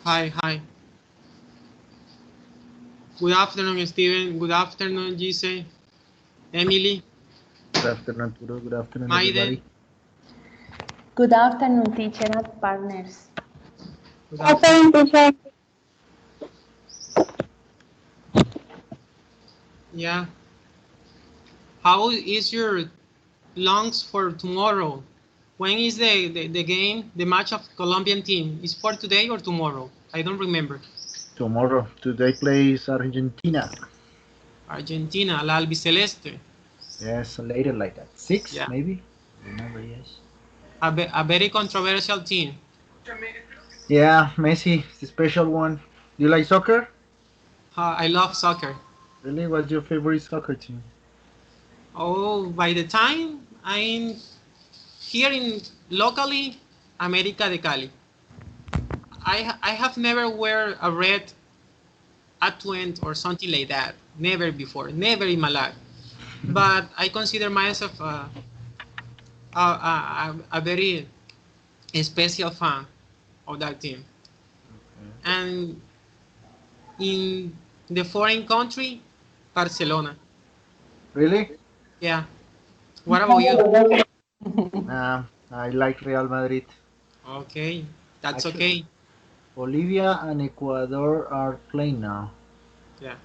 Hi, hi. Good afternoon, Steven. Good afternoon, Gise. Emily. Good afternoon, Arturo. Good afternoon, Maiden. everybody. Good afternoon, teacher and partners. Good afternoon, teacher. Yeah. How is your lunch for tomorrow? When is the game, the match of Colombian team? Is for today or tomorrow? I don't remember. Tomorrow, today plays Argentina. Argentina, la albiceleste. Yes, later like at 6, Yeah. maybe. Remember, yes. A very controversial team. Yeah, Messi, it's a special one. Do you like soccer? I love soccer. Really? What's your favorite soccer team? Oh, by the time I'm here in locally, América de Cali. I have never wear a red atuend or something like that. Never before. Never in my life. But I consider myself a very special fan of that team. Okay. And in the foreign country, Barcelona. Really? Yeah. What about you? I like Real Madrid. Okay, that's Actually, okay. Bolivia and Ecuador are playing now. Yeah.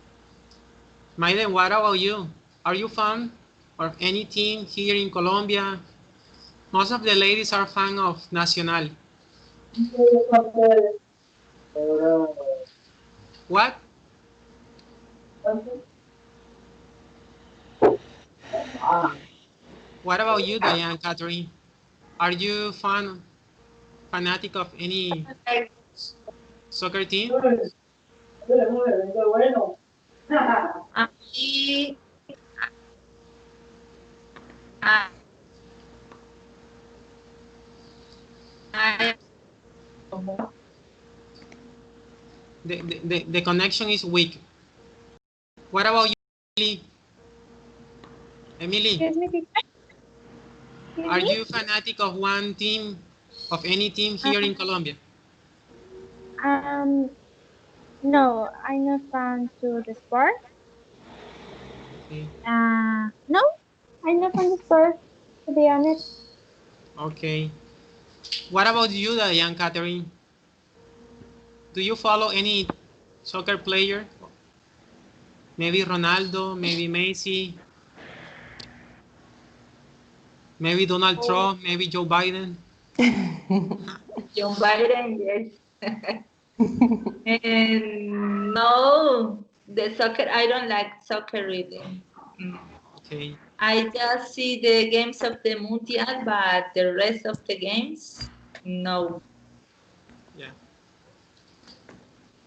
Maiden, what about you? Are you fan of any team here in Colombia? Most of the ladies are fan of Nacional. What? What about you, Diane, Catherine? Are you fanatic of any soccer team? The connection is weak. What about you, Emily? Emily, Excuse me, teacher. are you fanatic of one team, of any team here in Colombia? Um, no, I'm not fan to the sport. Okay. No, I'm not fan to sport, to be honest. Okay. What about you, Diane, Catherine? Do you follow any soccer player? Maybe Ronaldo, maybe Messi, maybe Donald Trump, maybe Joe Biden. Joe Biden, yes. And no, the soccer, I don't like soccer really. Okay. I just see the games of the Mundial, but the rest of the games, no. Yeah.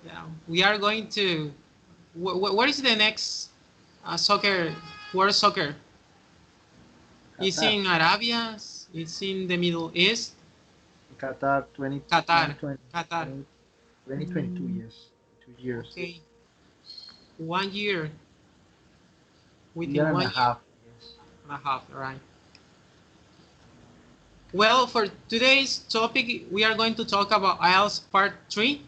Yeah. We are going to. Where is the next soccer? World soccer? It's Qatar. in Arabia. It's in the Middle East. Qatar 20, Qatar. 2020, Qatar. 2022, yes. 2 years. Okay. 1 year. Year Within and a 1 year half, yes. and a half, right? Well, for today's topic, we are going to talk about IELTS Part III.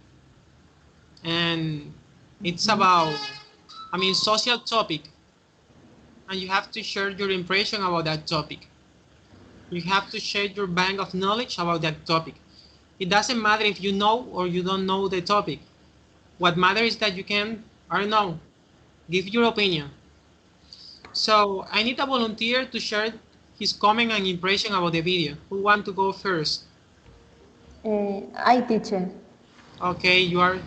And it's about, social topic. And you have to share your impression about that topic. You have to share your bank of knowledge about that topic. It doesn't matter if you know or you don't know the topic. What matters is that you can, I don't know, give your opinion. So I need a volunteer to share his comment and impression about the video. Who want to go first? I teacher. Okay, you are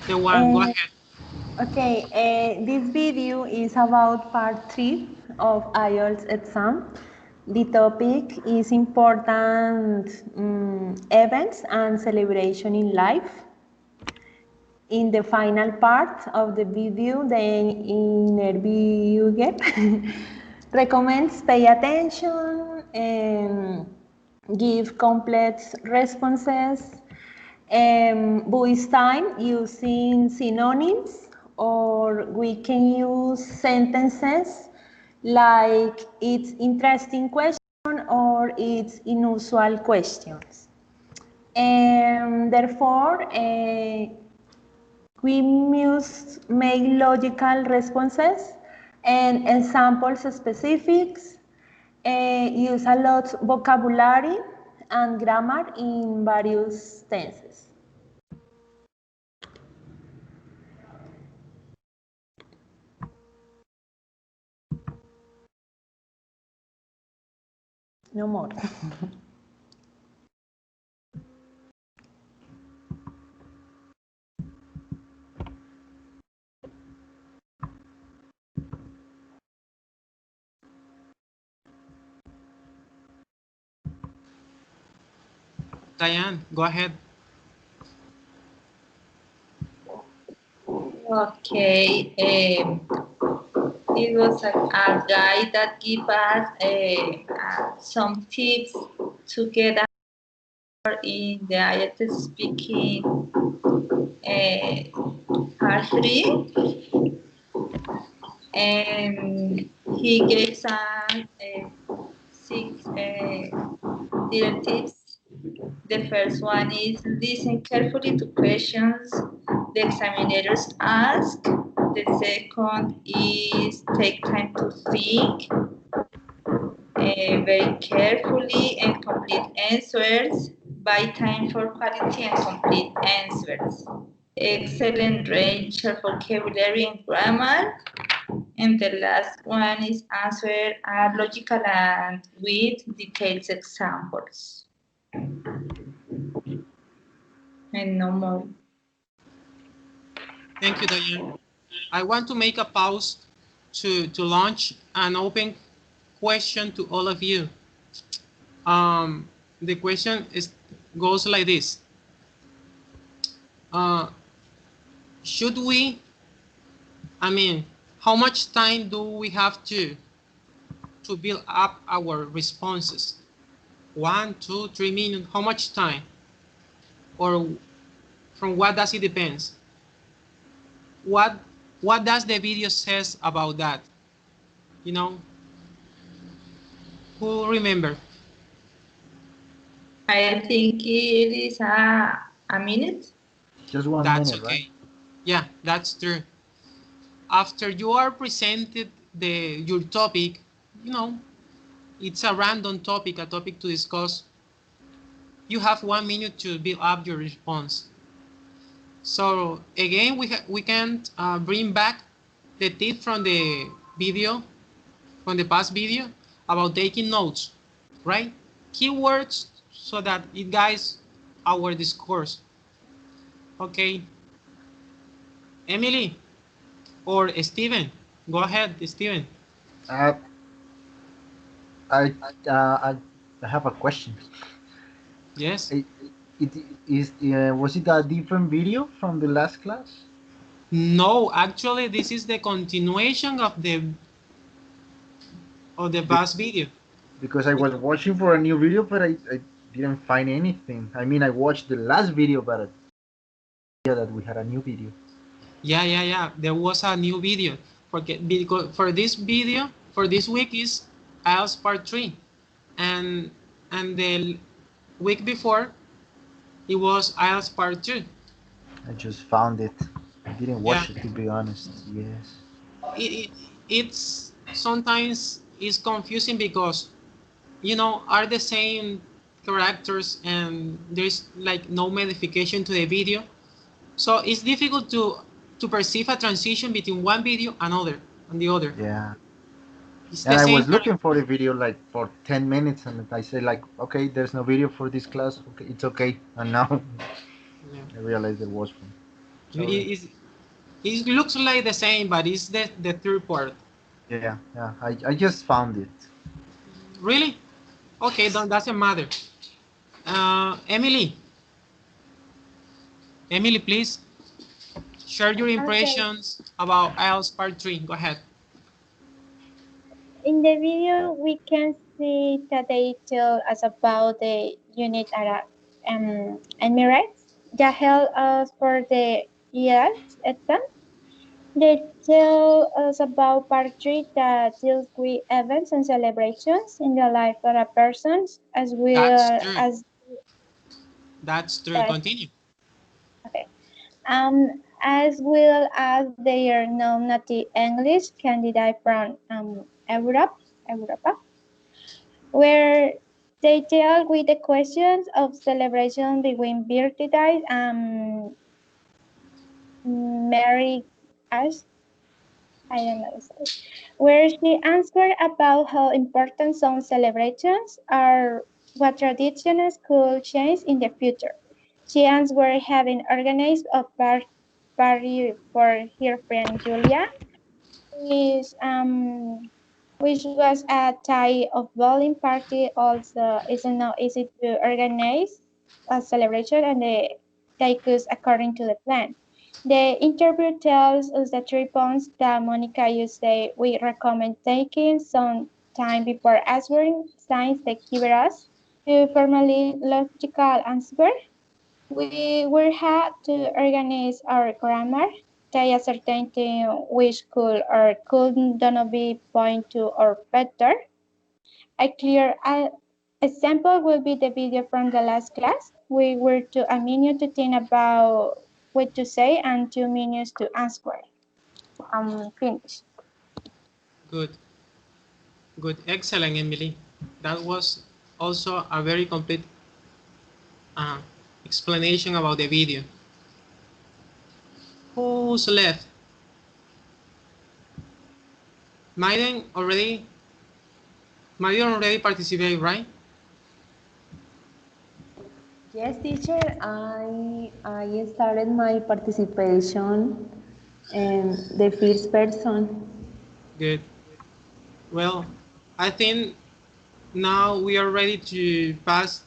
the one. Go ahead. Okay, this video is about part 3 of IELTS exam. The topic is important events and celebration in life. In the final part of the video, the interviewer recommends pay attention and give complex responses, voice time using synonyms, or we can use sentences like it's interesting question or it's unusual questions. And therefore, we must make logical responses and examples specifics, use a lot vocabulary and grammar in various tenses. No more. Diane, go ahead. Okay. It was a guy that gave us some tips to get in the IELTS speaking part 3, and he gave us 6 directives. The first one is listen carefully to questions the examiners ask. The second is take time to think very carefully and complete answers. Buy time for quality and complete answers. Excellent range of vocabulary and grammar. And the last one is answer logical and with detailed examples. And no more. Thank you, Diane. I want to make a pause to launch an open question to all of you. The question goes like this. Should we, how much time do we have to build up our responses? 1, 2, 3 minutes, how much time? Or from what does it depend? What does the video says about that? You know, who remember? I think it is a minute. Just 1 That's minute, okay. right? Yeah, that's true. After you are presented your topic, you know, it's a random topic, a topic to discuss. You have 1 minute to build up your response. So again, we can bring back the tip from the video, from the past video, about taking notes, right? Keywords so that it guides our discourse. Okay. Emily or Steven, go ahead, Steven. Uh, I, I have a question. Yes. It is was it a different video from the last class? No, actually, this is the continuation of the past video. Because I was watching for a new video, but I didn't find anything. I mean, I watched the last video, but yeah, that we had a new video. Yeah. There was a new video. Because for this video, for this week is IELTS Part 3. And the week before, it was IELTS Part 2. I just found it. I didn't Yeah. watch it, to be honest. Yes. It's sometimes is confusing because, you know, are the same characters and there's like no modification to the video. So it's difficult to perceive a transition between one video and the other. Yeah. It's And the I same was looking character. for the video like for 10 minutes, and I said like, okay, there's no video for this class. Okay, it's okay. And now Yeah. I realized there was one. Sorry. It looks like the same, but it's the third part. Yeah. I just found it. Really? Okay, doesn't matter. Emily, please share your Okay. impressions about IELTS Part 3. Go ahead. In the video, we can see that they tell us about the unit Emirates that help us for the IELTS exam. They tell us about part 3 that deals with events and celebrations in the life of a person, as That's well true. as That's true. Yes. Continue. Okay. As well as their non-native English candidate from Europa, where they deal with the questions of celebration between birthdays and Mary Ash, I don't know, sorry, where she answered about how important some celebrations are, what traditions could change in the future. She answered having organized a party for her friend Julia, which which was a type of bowling party. Also, it's not easy to organize a celebration and they goes according to the plan. The interview tells us the 3 points that Monica used say we recommend taking some time before answering signs that give us to formally logical answer. We will have to organize our grammar, tie a certain thing which could or could not be point to or better. A clear example will be the video from the last class. We were to a minute to think about what to say and 2 minutes to answer. Finish. Good. Good. Excellent, Emily. That was also a very complete uh, explanation about the video. Who's left? Maiden already participated, right? Yes, teacher, I started my participation in the first person. Good. Well, I think now we are ready to pass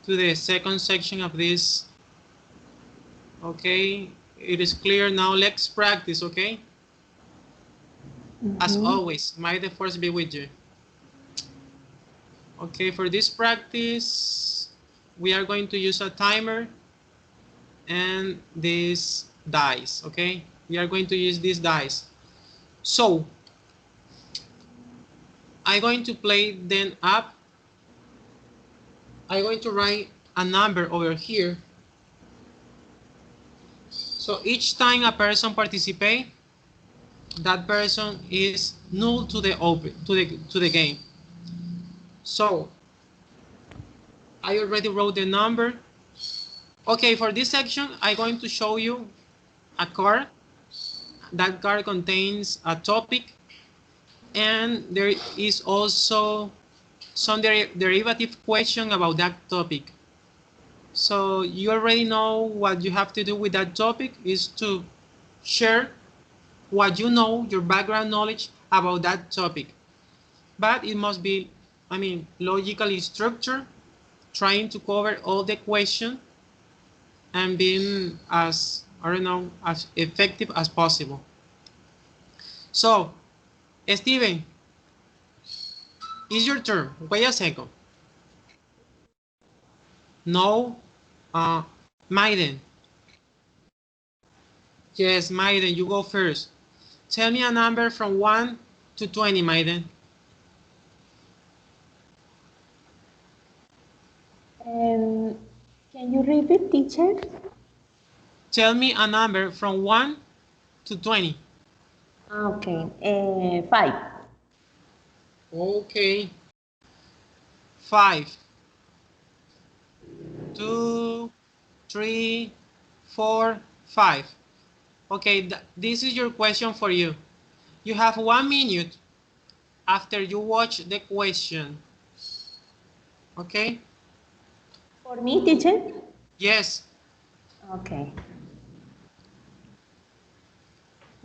to the second section of this. Okay, it is clear now. Let's practice, okay? As always, may the force be with you. Okay, for this practice, we are going to use a timer and these dice, okay? We are going to use these dice. So, I'm going to play them up. I'm going to write a number over here. So each time a person participates, that person is null to the game. So I already wrote the number. Okay, for this section, I'm going to show you a card. That card contains a topic, and there is also some derivative question about that topic. So you already know what you have to do with that topic is to share what you know, your background knowledge about that topic. But it must be, logically structured, trying to cover all the question and being as effective as possible. So, Steven, it's your turn. Wait a second. No, Maiden. Yes, Maiden, you go first. Tell me a number from 1 to 20, Maiden. Can you repeat, teacher? Tell me a number from 1 to 20. Okay, 5. Okay. 5, 2, 3, 4, 5. Okay, this is your question for you. You have 1 minute after you watch the question. Okay? For me, teacher? Yes. Okay.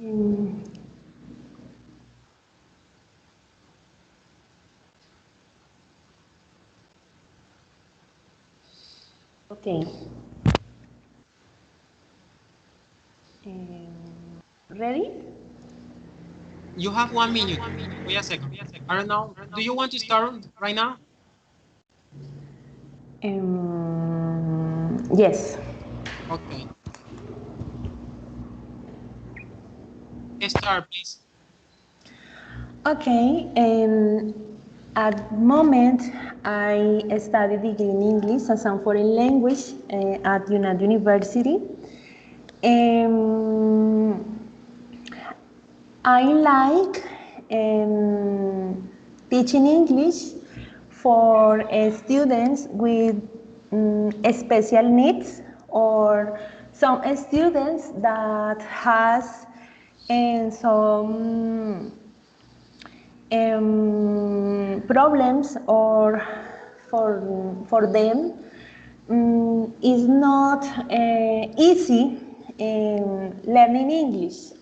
Mm, okay. Ready? You have 1 minute. Wait a second. I don't know. Do you want to start right now? Yes. Okay. Start, please. Okay. At the moment, I study degree in English as a foreign language at UNAD University. I like teaching English for students with special needs or some students that has some problems or for them is not easy learning English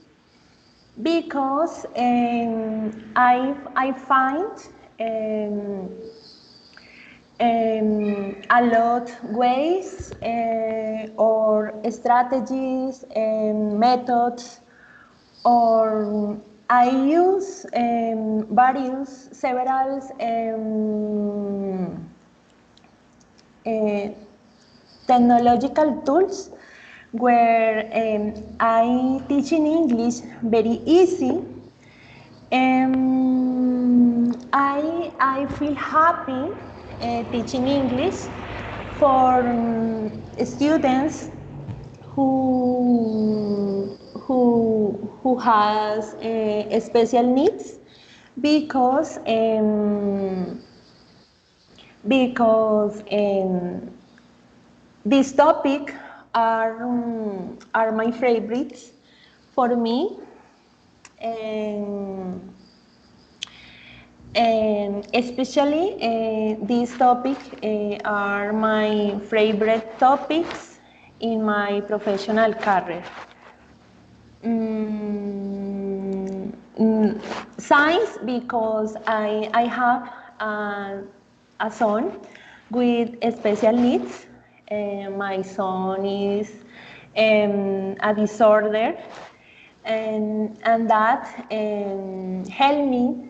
because I find a lot ways or strategies and methods or I use several technological tools where I teach in English very easy. I feel happy teaching English for students who has special needs because this topic are my favorites for me and especially these topics are my favorite topics in my professional career. Science because I have a son with special needs. My son is a disorder and that help me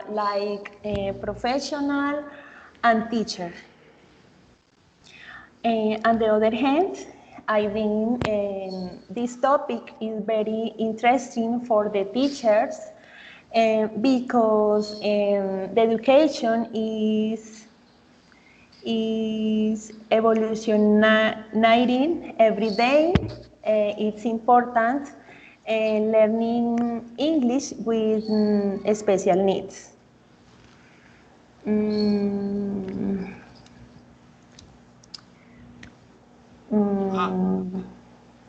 like a professional and teacher. On the other hand, I think this topic is very interesting for the teachers because the education is evolutioning every day. It's important learning English with special needs.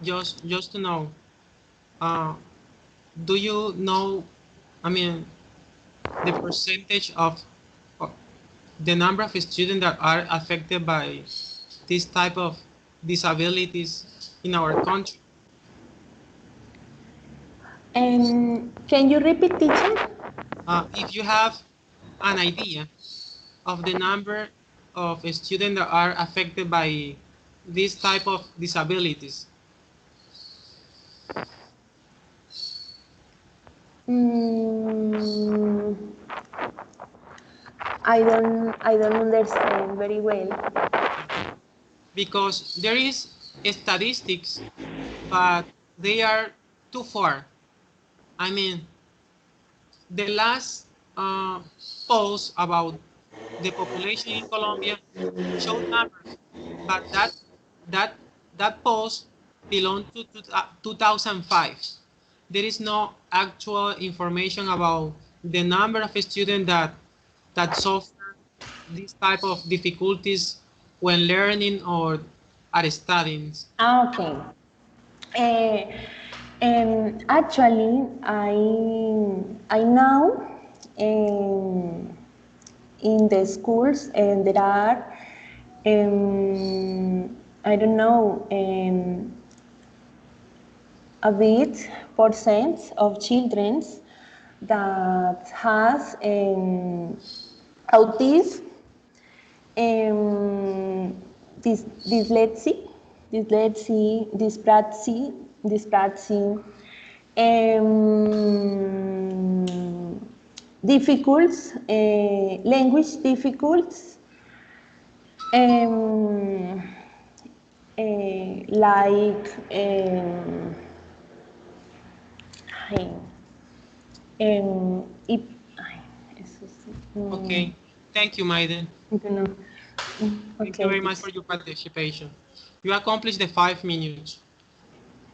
Just to know, do you know, I mean, the percentage of the number of students that are affected by this type of disabilities in our country? Can you repeat, teacher? If you have an idea of the number of students that are affected by this type of disabilities. I don't understand very well. Because there is statistics, but they are too far. I mean, the last polls about the population in Colombia showed numbers, but that that polls belong to 2005. There is no actual information about the number of students that suffer this type of difficulties when learning or are studying. Okay. Actually, I know in the schools and there are I don't know a bit percent of children that has autism, dyslexia, dyspraxia, difficulties, language difficulties, like ay, ay, eso sí. Okay. Thank you, Maiden. I don't know. Thank you Okay, very much teacher. for your participation. You accomplished the 5 minutes.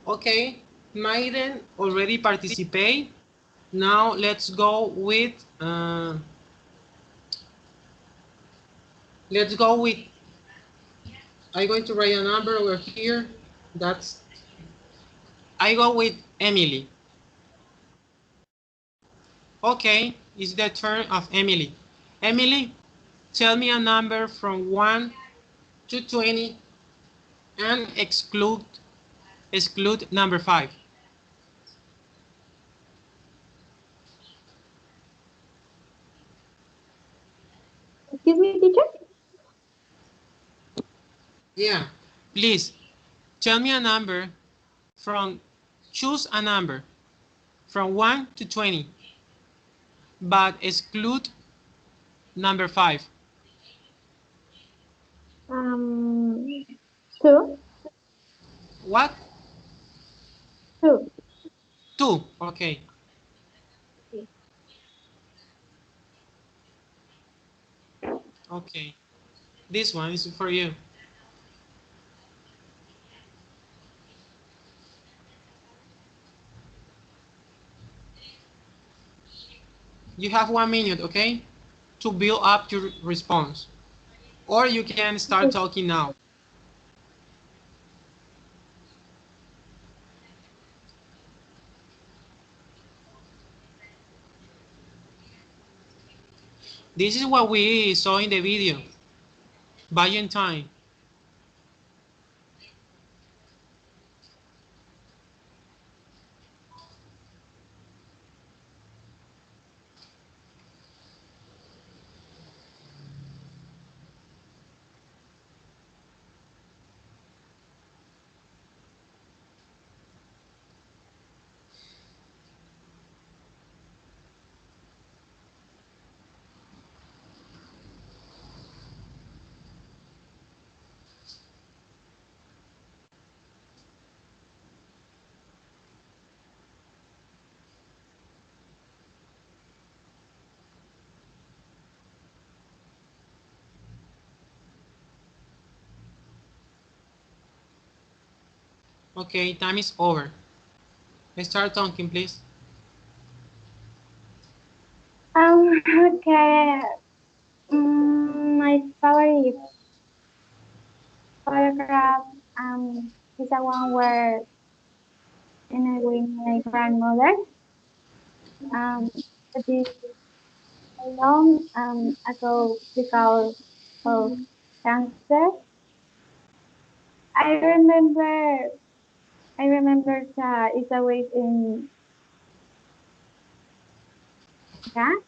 Okay, Maiden already participate. Now let's go with I'm going to write a number over here. That's I go with Emily. Okay, it's the turn of Emily. Emily, tell me a number from 1 to 20 and exclude number 5. Excuse me, teacher? Yeah, please tell me a number from choose a number from 1 to 20, but exclude number 5. Um, two, What? two. 2. Okay. Okay. This one is for you. You have 1 minute, okay, to build up your response. Or you can start talking now. This is what we saw in the video. Buying time. Okay, time is over. Start talking, please. Okay. My favorite photograph is the one where and with my grandmother. Um, it is a long ago because of cancer. I remember I remember that it's always in that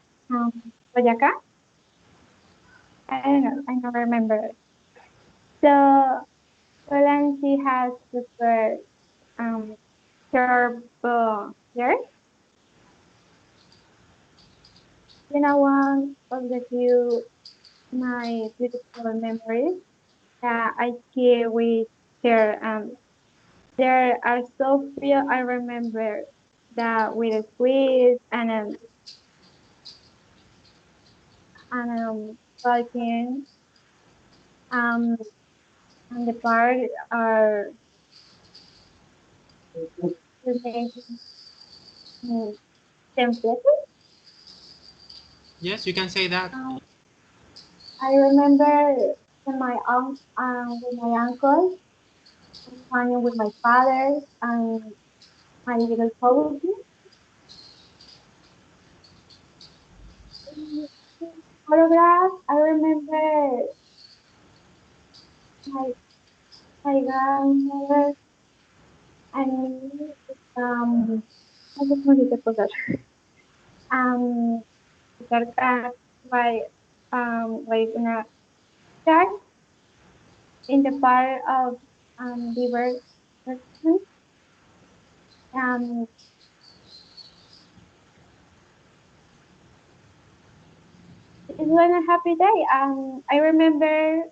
Boyacá. I don't know. I don't remember. So Valencia has super um turbo hair. You know, one of the few my beautiful memories that I keep with her. There are so few I remember that with a quiz and talking um and the part are making templates. Yes, you can say that. I remember with my uncle, hanging with my father and my little cousin. In this photograph, I remember my my grandmother and me. I just wanted to forget. Um, cerca like in a church in the part of river section. Um, it was a happy day. I remember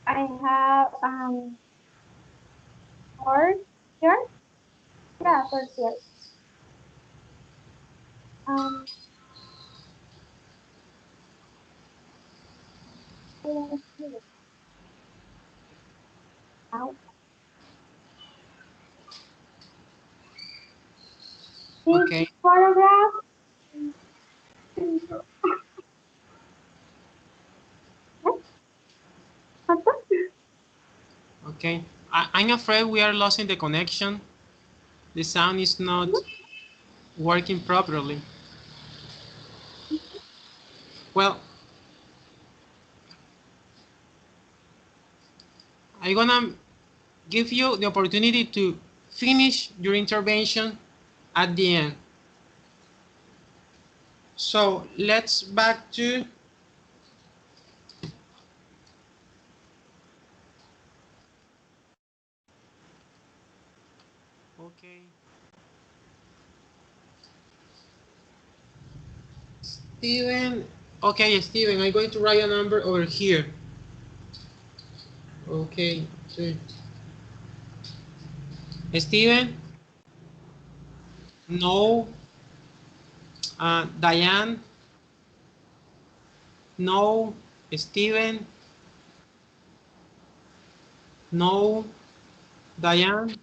I have 4 years. Yeah, 4 years. Um, Okay. Photograph. Okay. I'm afraid we are losing the connection. The sound is not working properly. Well, I'm gonna give you the opportunity to finish your intervention at the end. So let's back to okay. Steven. Okay, Steven, I'm going to write a number over here. Okay. So, Steven, no. Diane, no. Steven, no. Diane,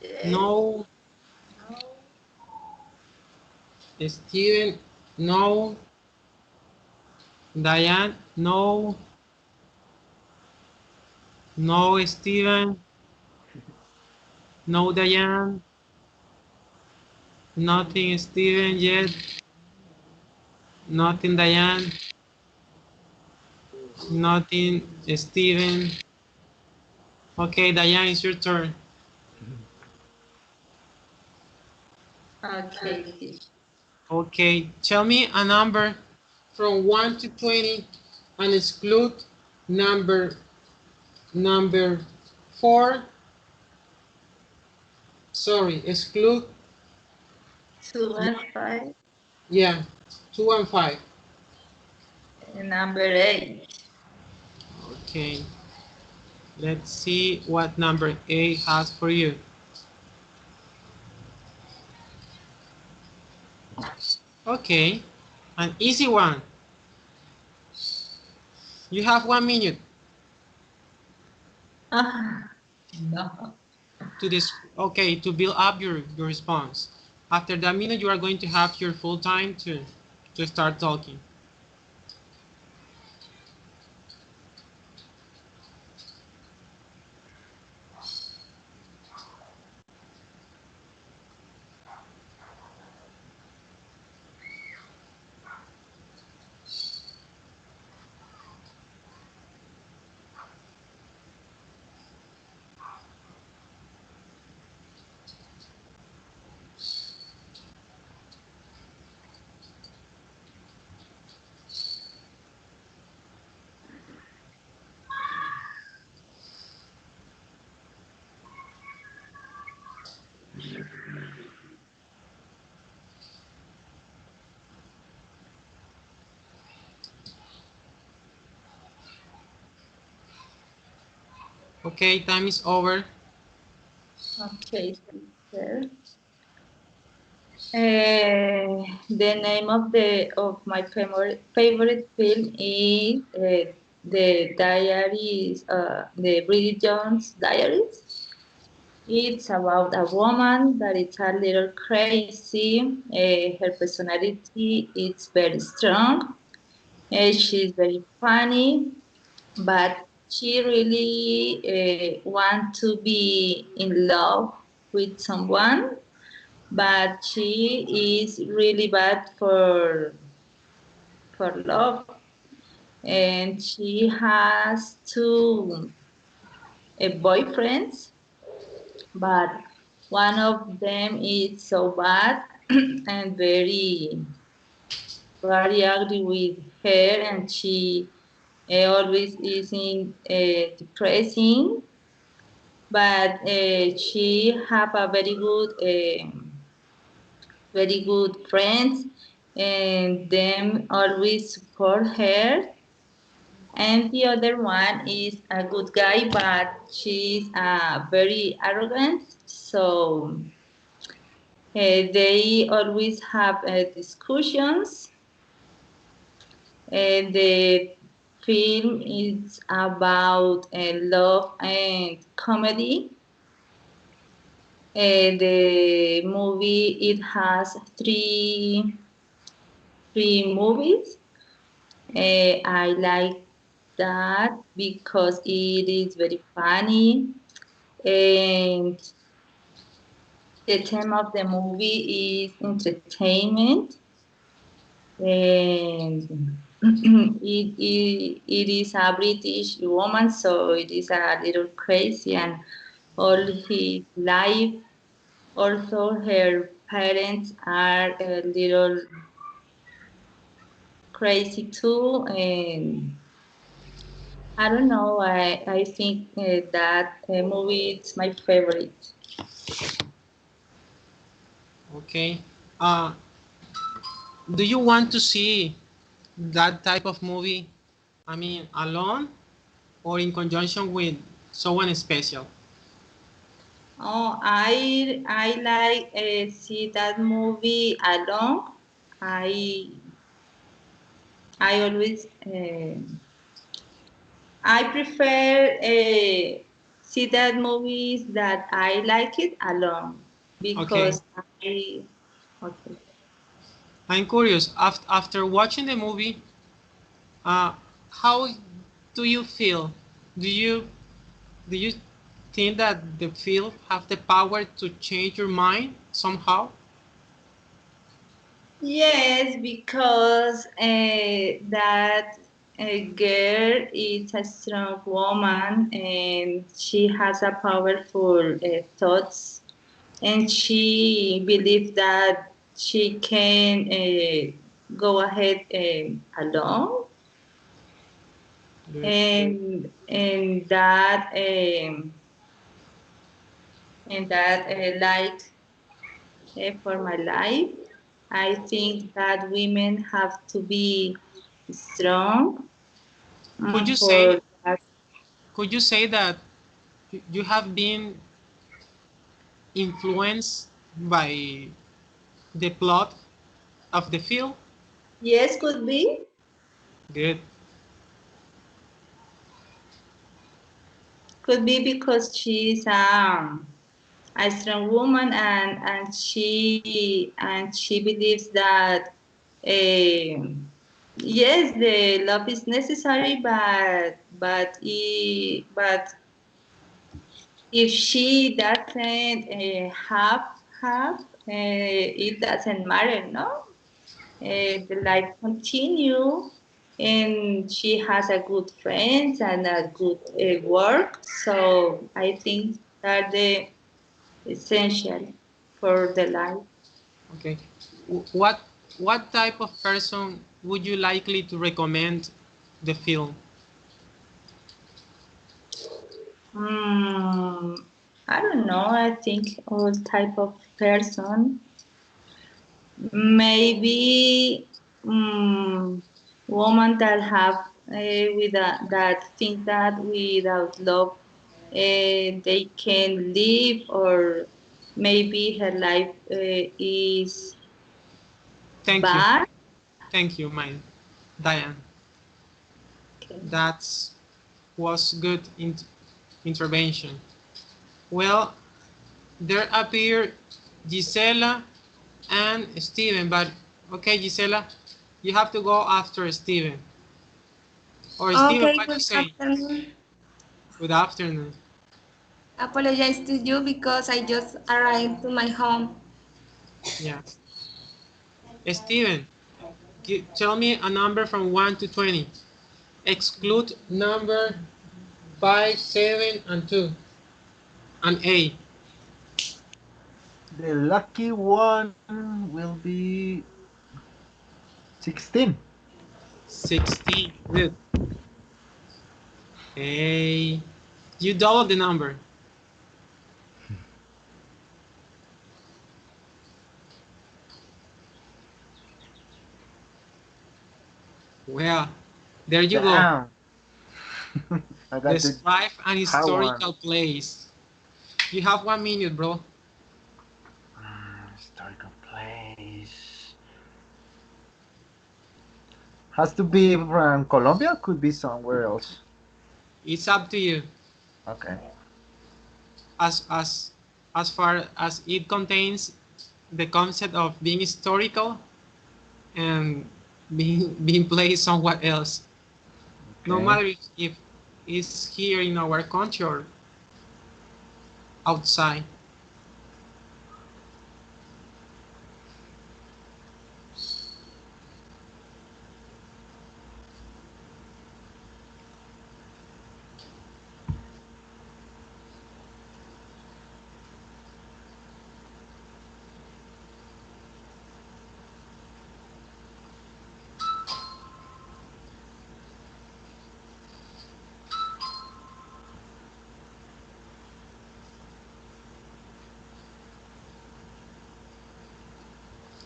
Yes. no. No. Steven, no. Diane, no. No, Steven. No, Diane. Nothing, Steven, yet. Nothing, Diane. Nothing, Steven. Okay, Diane, it's your turn. Okay, teacher. Okay, tell me a number from 1 to 20 and exclude number 4. Sorry, exclude, 2 and 5. yeah, 2 and 5. Number 8. Okay, let's see what number 8 has for you. Okay, an easy one. You have 1 minute Ah, no. to this. Okay, to build up your response. After that minute, you are going to have your full time to start talking. Okay, time is over. Okay, teacher. The name of my favorite film is the Diaries, the Bridget Jones Diaries. It's about a woman that is a little crazy. Her personality is very strong. She's very funny, but she really wants to be in love with someone, but she is really bad for love, and she has two boyfriends, but one of them is so bad and very ugly with her, and she always is in depressing, but she have a very good friends, and them always support her. And the other one is a good guy, but she's very arrogant. So they always have discussions. The film is about love and comedy. The movie, it has three movies. I like that because it is very funny, and the theme of the movie is entertainment, and it is a British woman, so it is a little crazy, and all his life. Also, her parents are a little crazy too, and I don't know. I think that movie is my favorite. Okay. Uh, do you want to see that type of movie? I mean, alone or in conjunction with someone special? Oh, I like see that movie alone. I I always I prefer see that movies that I like it alone Okay. because I okay. I'm curious. After watching the movie, uh, how do you feel? Do you do you think that the film have the power to change your mind somehow? Yes, because that girl is a strong woman and she has a powerful thoughts, and she believes that she can go ahead alone, Good. and that like for my life. I think that women have to be strong Could you say for that. could you say that you have been influenced by the plot of the film? Yes, could be. Good. Could be because she's a strong woman, and she believes that yes, the love is necessary, but if she doesn't have it doesn't matter, no. The life continue, and she has a good friends and a good work. So I think that the essential for the life. Okay. What type of person would you likely to recommend the film? Hmm, I don't know. I think all type of person. Maybe woman that have that think that without love they can live, or maybe her life is Thank you. bad. Thank you, my Diane. Okay. That was good intervention. Well, there appear Gisela and Steven, but okay, Gisela, you have to go after Steven. Or Steven, Okay, what do you good say? afternoon. Good afternoon. Apologize to you because I just arrived to my home. Yeah. Steven, tell me a number from 1 to 20. Exclude number 5, 7, and 2. And A. The lucky one will be 16. 16. Good. A. You double the number. Well, there you go. Damn. I got the Describe an hard one. historical place. You have 1 minute, bro. Historical place. Has to be from Colombia. Could be somewhere else. It's up to you. Okay. As far as it contains the concept of being historical and being played somewhere else, no Okay. matter if it's here in our country or outside.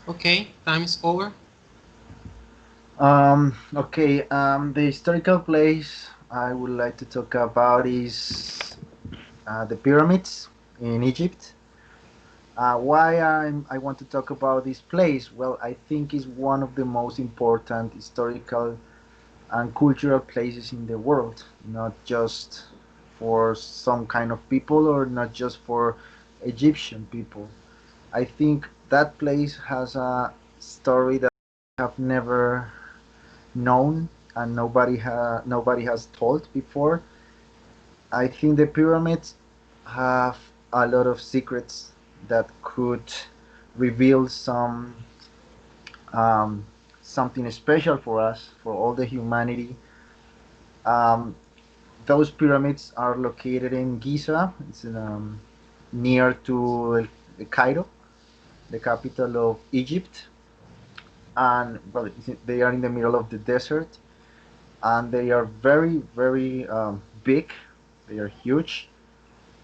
Okay, time is over. Okay. The historical place I would like to talk about is the pyramids in Egypt. I want to talk about this place? Well, I think it's one of the most important historical and cultural places in the world, not just for some kind of people or not just for Egyptian people. I think that place has a story that I have never known and nobody has told before. I think the pyramids have a lot of secrets that could reveal um, something special for us, for all the humanity. Um, those pyramids are located in Giza. It's near to Cairo, the capital of Egypt, and well, they are in the middle of the desert, and they are very, very big. They are huge,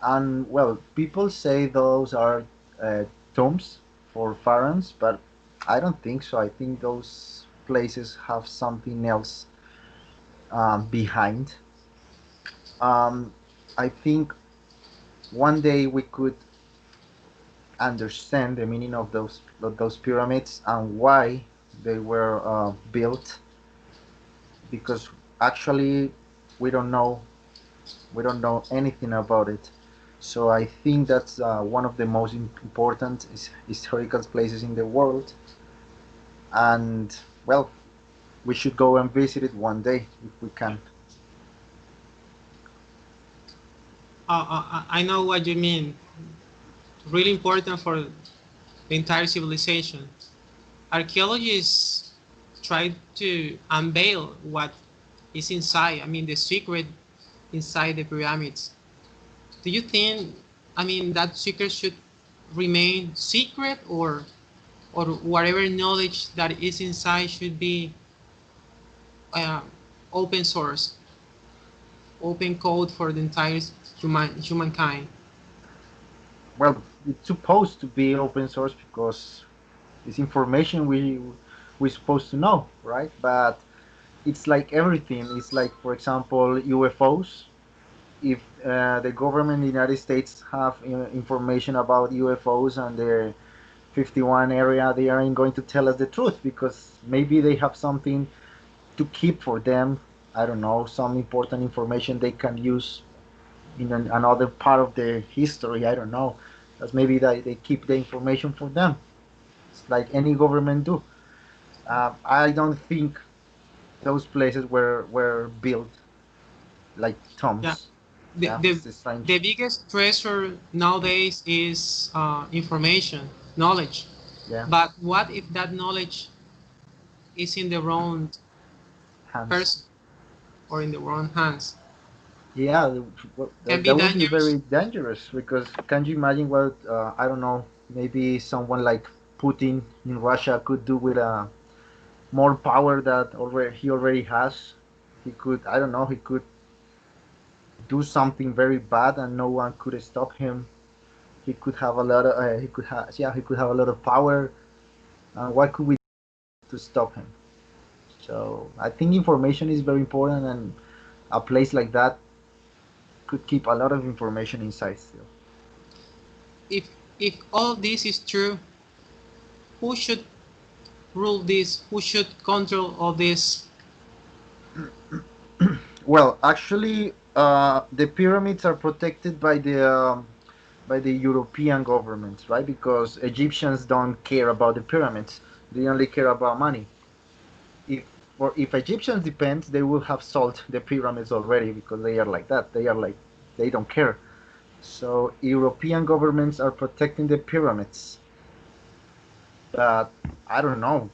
and well, people say those are uh, tombs for pharaohs, but I don't think so. I think those places have something else behind. Um, I think one day we could understand the meaning of those pyramids and why they were built, because actually we don't know we don't know anything about it. So I think that's one of the most important historical places in the world, and well, we should go and visit it one day if we can. I know what you mean. Really important for the entire civilization. Archaeologists try to unveil what is inside. I mean, the secret inside the pyramids. Do you think, I mean, that secret should remain secret, or whatever knowledge that is inside should be uh, open source, open code for the entire humankind? Well, it's supposed to be open source because it's information we're supposed to know, right? But it's like everything. It's like, for example, UFOs. If the government in the United States have information about UFOs and the 51 area, they aren't going to tell us the truth because maybe they have something to keep for them. I don't know, some important information they can use in another part of the history. I don't know. That's maybe they keep the information for them. It's like any government do. I don't think those places were built like Yeah. tombs. The, Yeah, the, it's strange. the biggest treasure nowadays is information, knowledge. Yeah, But what if that knowledge is in the wrong hands. person or in the wrong hands? Yeah, Can be that would be dangerous. very dangerous because can you imagine what I don't know, maybe someone like Putin in Russia could do with more power that already he already has. He could, I don't know, he could do something very bad and no one could stop him. He could have a lot of he could have, yeah, he could have a lot of power. What could we do to stop him? So I think information is very important, and a place like that could keep a lot of information inside still. If all this is true, who should rule this? Who should control all this? Well, actually, the pyramids are protected by the European governments, right? Because Egyptians don't care about the pyramids; they only care about money. If if Egyptians depend, they will have solved the pyramids already because they are like that. They are like they don't care. So European governments are protecting the pyramids, but I don't know.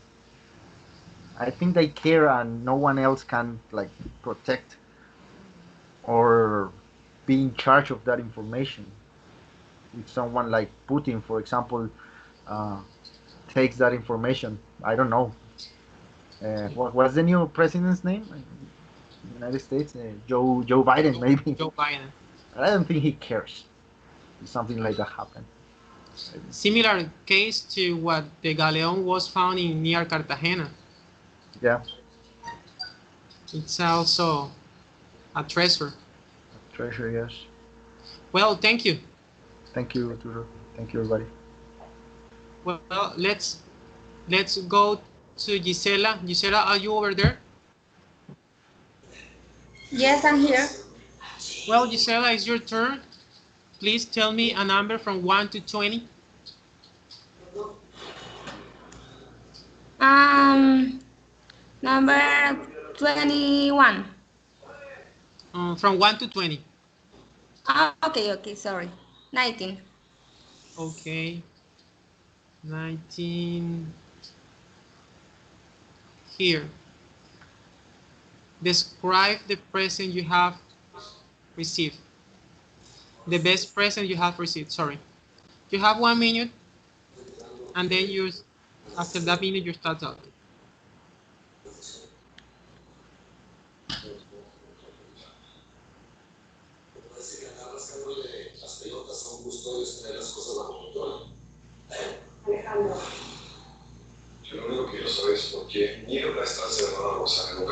I think they care, and no one else can like protect or be in charge of that information. If someone like Putin, for example, uh, takes that information, I don't know. What's the new president's name in the United States? Joe Biden, maybe. Joe Biden. I don't think he cares if something like that happened. Similar case to what the Galeon was found in near Cartagena. Yeah, It's also a treasure. treasure, yes. Well, thank you. Thank you, Tudor. Thank you, everybody. Well, let's go to Gisela. Gisela, are you over there? Yes, I'm here. Well, Gisela, it's your turn. Please tell me a number from 1 to 20. Um, Number 21. From 1 to 20. Okay, sorry. 19. Okay. 19. Here. Describe the present you have received. The best present you have received. Sorry. You have 1 minute, and then after that minute, you start talking. Yo lo único que quiero saber es por qué mierda está cerrada Rosa de Boca.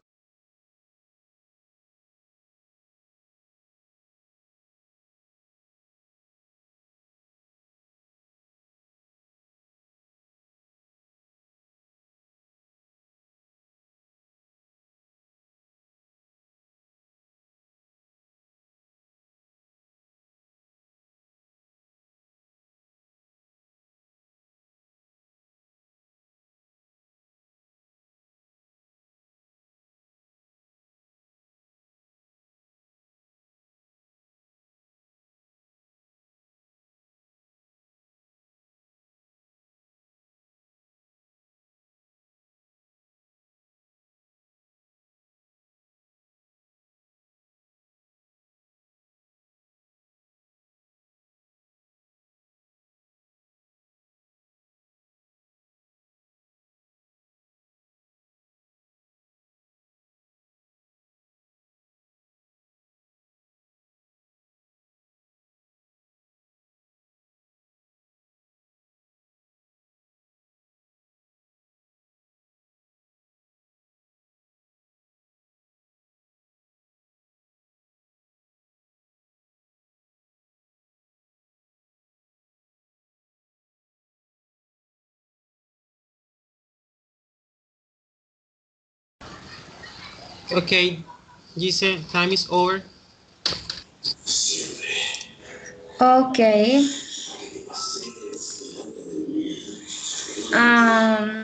Okay, Giselle, time is over. Okay. Um,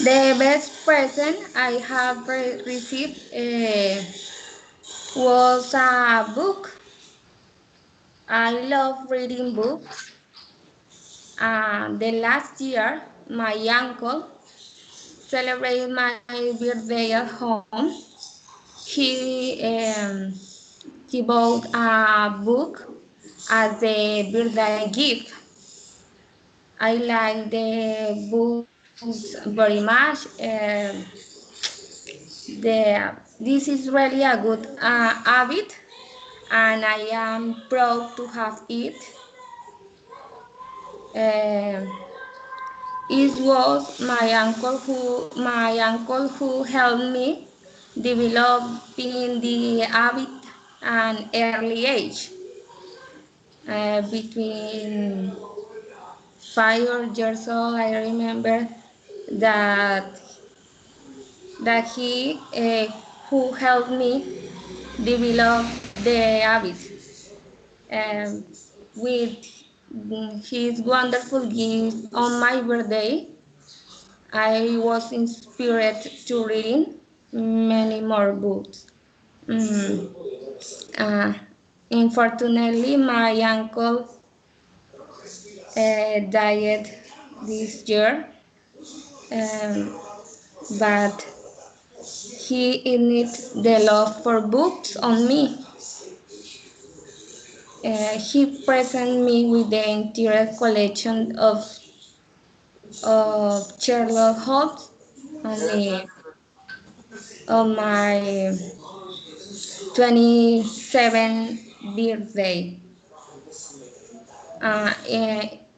the best present I have received was a book. I love reading books. The last year, my uncle celebrated my birthday at home. He um, he bought a book as a birthday gift. I like the books very much. This is really a good habit, and I am proud to have it. Um it was my uncle who helped me developing the habit at an early age, between 5 years old, I remember. that he who helped me develop the habit. Um, with his wonderful gift on my birthday, I was inspired to reading many more books. Mm, uh, Unfortunately, my uncle died this year, um, but he innit the love for books on me. He presented me with the entire collection of Sherlock Holmes on my 27th birthday.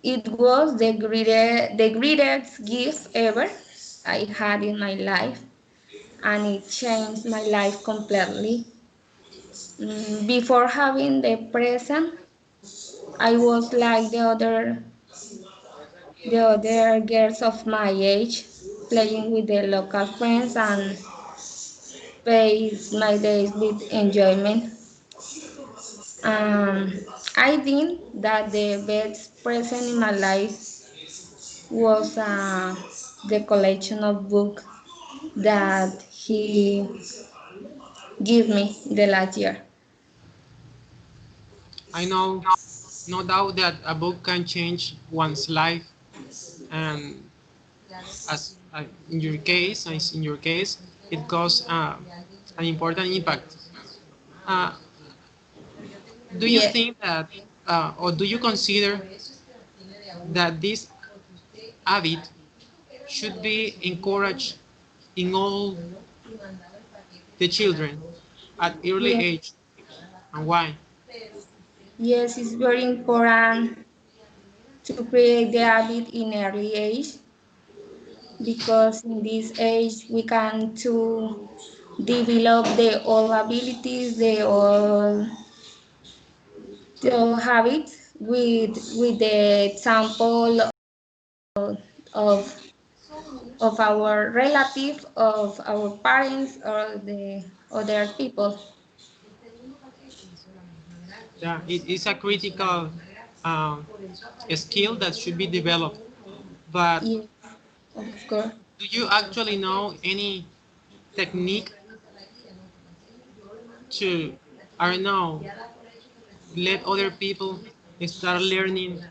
It was the greatest gift ever I had in my life, and it changed my life completely. Before having the present, I was like the other girls of my age, playing with the local friends and spend my days with enjoyment. Um, I think that the best present in my life was the collection of books that he gave me the last year. I know, no doubt that a book can change one's life, and as in your case, it caused an important impact. Uh, do you Yes, think that, or do you consider that this habit should be encouraged in all the children at early yes, age, and why? yes, it's very important to create the habit in early age because in this age we can to develop the old abilities, the habits with the example of our relative, of our parents, or the other people. Yeah, it is a critical um, skill that should be developed. But Yes, of course. do you actually know any technique to, I don't know, let other people start learning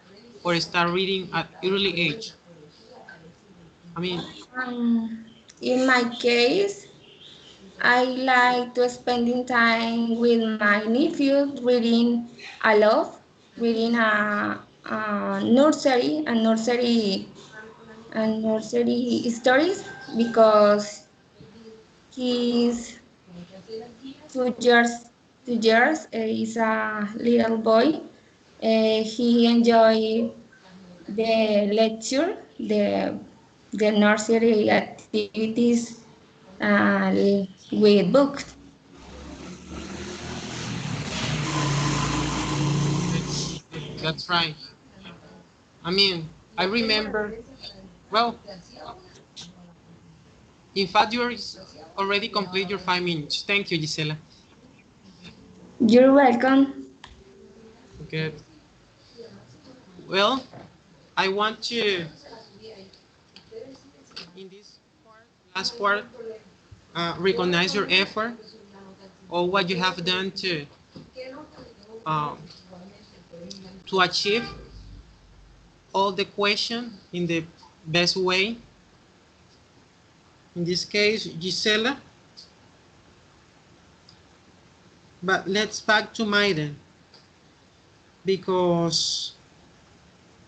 or start reading at early age? I mean, Um, in my case, I like to spending time with my nephew reading a lot, reading a nursery stories because he's 2 years. 2 years is a little boy. He enjoy the lecture, the nursery activities uh, with books. that's right. I mean, I remember, well, in fact, you're already complete your 5 minutes. Thank you, Gisela. You're welcome. Good. Well, I want to, in this last part, recognize your effort or what you have done um, to achieve all the question in the best way. In this case, Gisela. But let's back to Maiden, because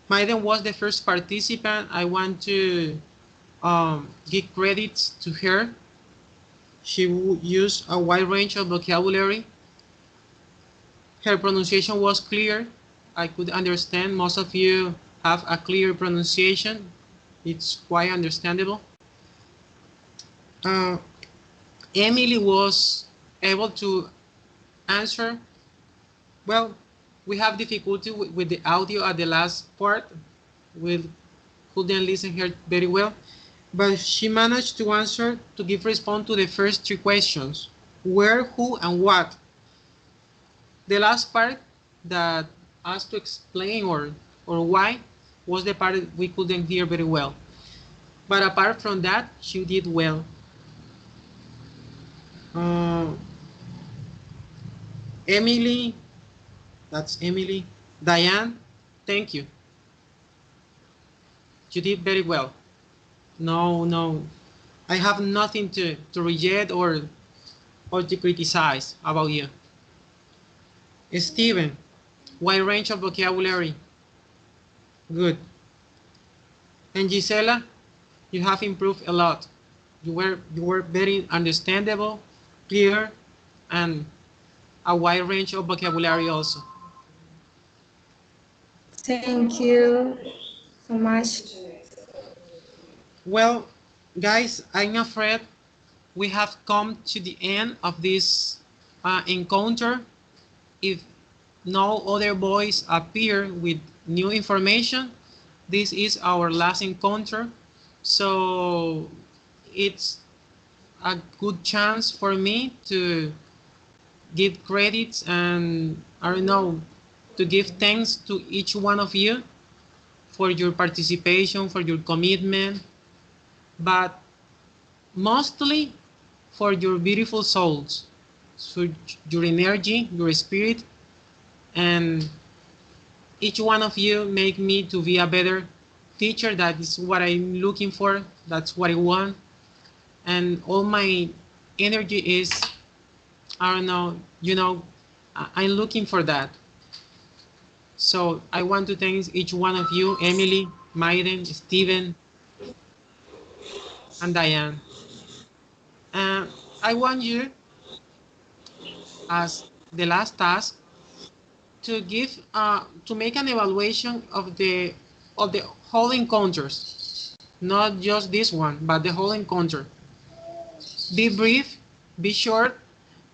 Maiden was the first participant. I want to give credits to her. She used a wide range of vocabulary. Her pronunciation was clear. I could understand. Most of you have a clear pronunciation. It's quite understandable. Uh, Emily was able to answer. Well, we have difficulty with the audio at the last part. We couldn't listen here very well. but she managed to answer to give response to the first three questions: where, who, and what. The last part that asked to explain or why was the part we couldn't hear very well. But apart from that, she did well. Uh, Emily, that's Emily. Diane, thank you. You did very well. No, no, I have nothing to reject or to criticize about you. Steven, wide range of vocabulary. Good. And Gisela, you have improved a lot. You were very understandable, clear, and a wide range of vocabulary also. Thank you so much. Well, guys, I'm afraid we have come to the end of this encounter. If no other boys appear with new information, this is our last encounter. So it's a good chance for me to give credits and I don't know, to give thanks to each one of you for your participation, for your commitment, but mostly for your beautiful souls, so your energy, your spirit, and each one of you make me to be a better teacher. That is what I'm looking for. That's what I want. And all my energy is, I don't know, I'm looking for that. So I want to thank each one of you, Emily, Maiden, Steven, and Diane. And I want you, as the last task, to make an evaluation of the whole encounters, not just this one, but the whole encounter. Be brief, be short,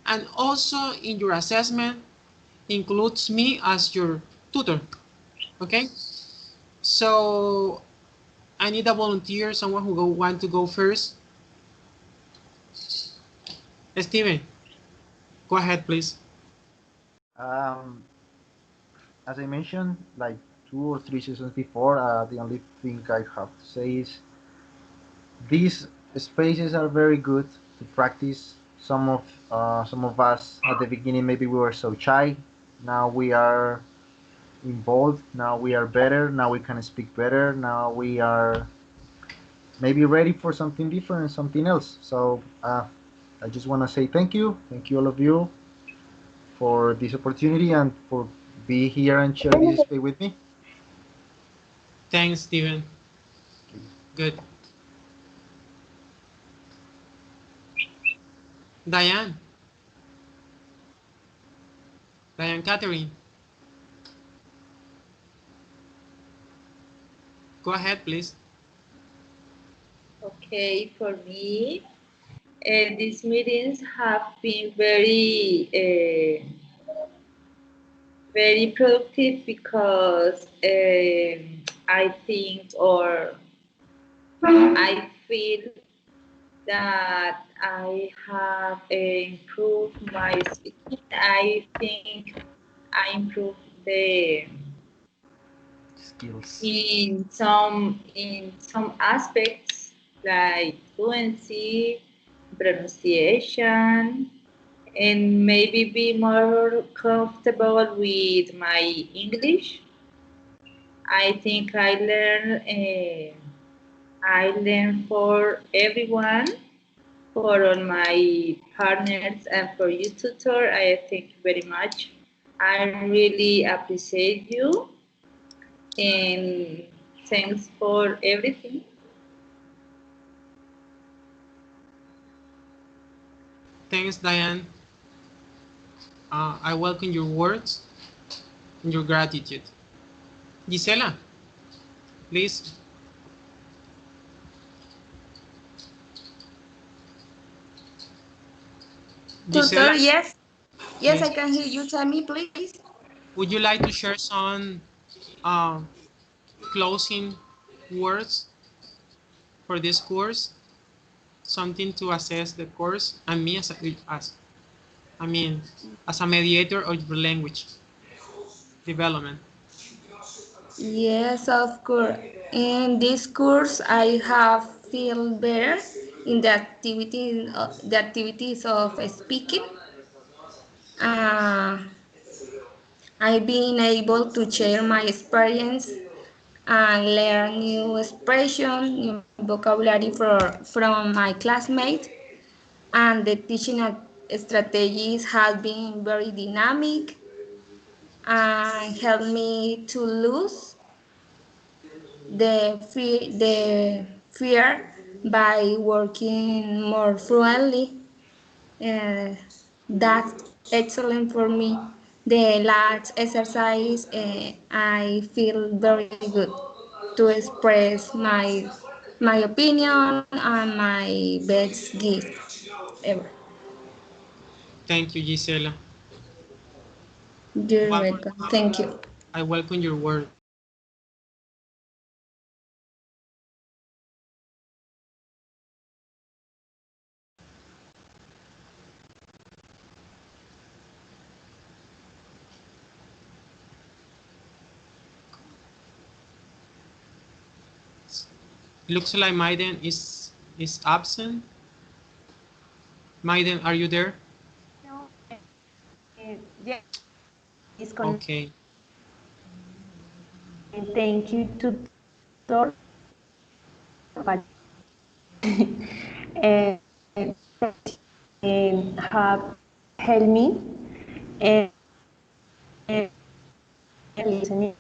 and also in your assessment includes me as your tutor. Okay, so I need a volunteer, someone who want to go first. Steven, go ahead, please. Um, as I mentioned, like 2 or 3 seasons before, the only thing I have to say is these spaces are very good to practice. Some of us at the beginning maybe we were so shy. Now we are involved. Now we are better. Now we can speak better. Now we are maybe ready for something different, something else. So I just want to say thank you all of you for this opportunity and for be here and share this space with me. Thanks, Steven. Okay. Good. Diane, Diane Catherine, go ahead, please. Okay, for me, these meetings have been very productive because I think or I feel that I have improved my speaking. I think I improved the Skills. in some aspects like fluency, pronunciation, and maybe be more comfortable with my English. I think I learn for everyone, for all my partners, and for you, tutor. I thank you very much. I really appreciate you, and thanks for everything. Thanks, Diane. I welcome your words and your gratitude. Gisela, please. Tutor, Gisela, yes. Yes, I yes. can hear you. Tell me, please. Would you like to share some uh, closing words? for this course, something to assess the course and me as as a mediator of your language development. Yes, of course. In this course, I have feel better in the activities of speaking. Uh, I've been able to share my experience and learn new expression, new vocabulary from my classmates. And the teaching strategies have been very dynamic and helped me to lose the fear by working more fluently. Uh, that's excellent for me. The last exercise, I feel very good to express my opinion and my best gift ever. Thank you, Gisela. You're One more welcome. Thank you. I welcome your word. Looks like Maiden is absent. Maiden, are you there? No, yes, disconnect. Okay. Thank you, tutor, and have helped me and listening.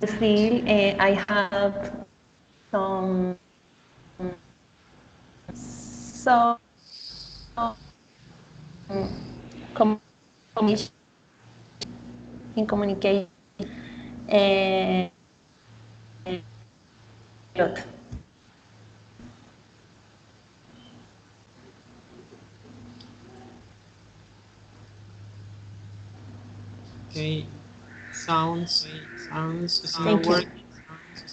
I feel I have some communication in communication and lot. Okay. Sounds is not Thank you. work.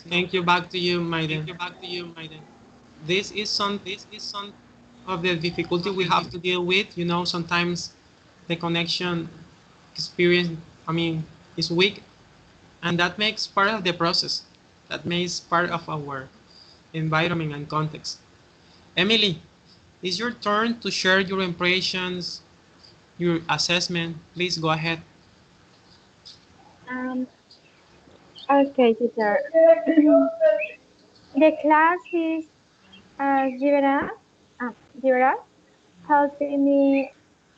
Thank you. Back to you, Maiden. This is some of the difficulty we have to deal with. You know, sometimes the connection experience, is weak, and that makes part of the process. That makes part of our environment and context. Emily, it's your turn to share your impressions, your assessment. Please go ahead. Um, okay, teacher. The class is liberal, liberal, helping me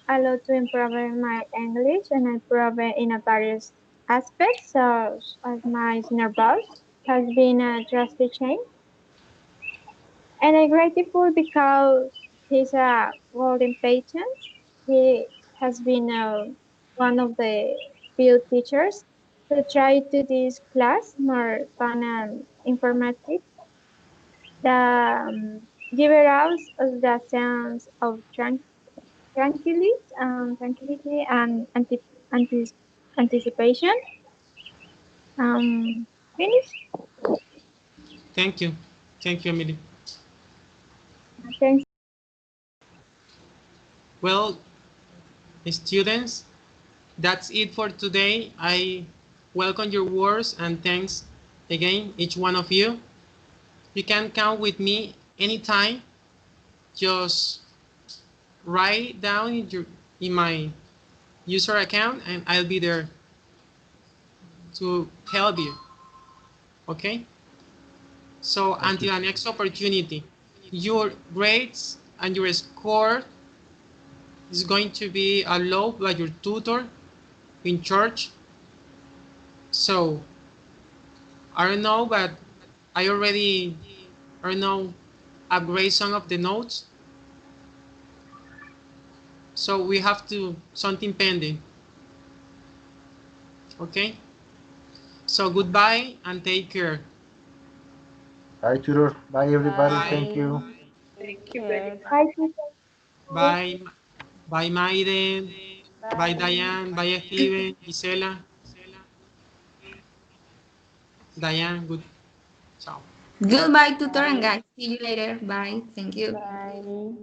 a lot to improve my English and improve in a various aspects, such as my nervous has been a drastic change. And I'm grateful because he's a golden patient. He has been one of the few teachers who try to this class more fun and informative. The liberals of the sense of tranquility and anticipation. Finish. Thank you. Thank you, Emily. Thanks. Well, students, that's it for today. I welcome your words and thanks again, each one of you. You can count with me anytime. Just write down in my user account and I'll be there to help you. Okay? So Thank you. until the next opportunity, your grades and your score is going to be allowed by your tutor in church. So I don't know, but I already, I don't know, upgrade some of the notes. So we have to something pending. Okay? So goodbye and take care. Bye, tutor. Bye, everybody. Thank Bye. you. Take care. Bye, teacher. Bye. Bye, Maiden. Bye, Bye. Diane. Bye, Steven. Gisela. Diane, good. Ciao. Goodbye, tutor and guys. See you later. Bye. Thank you. Bye.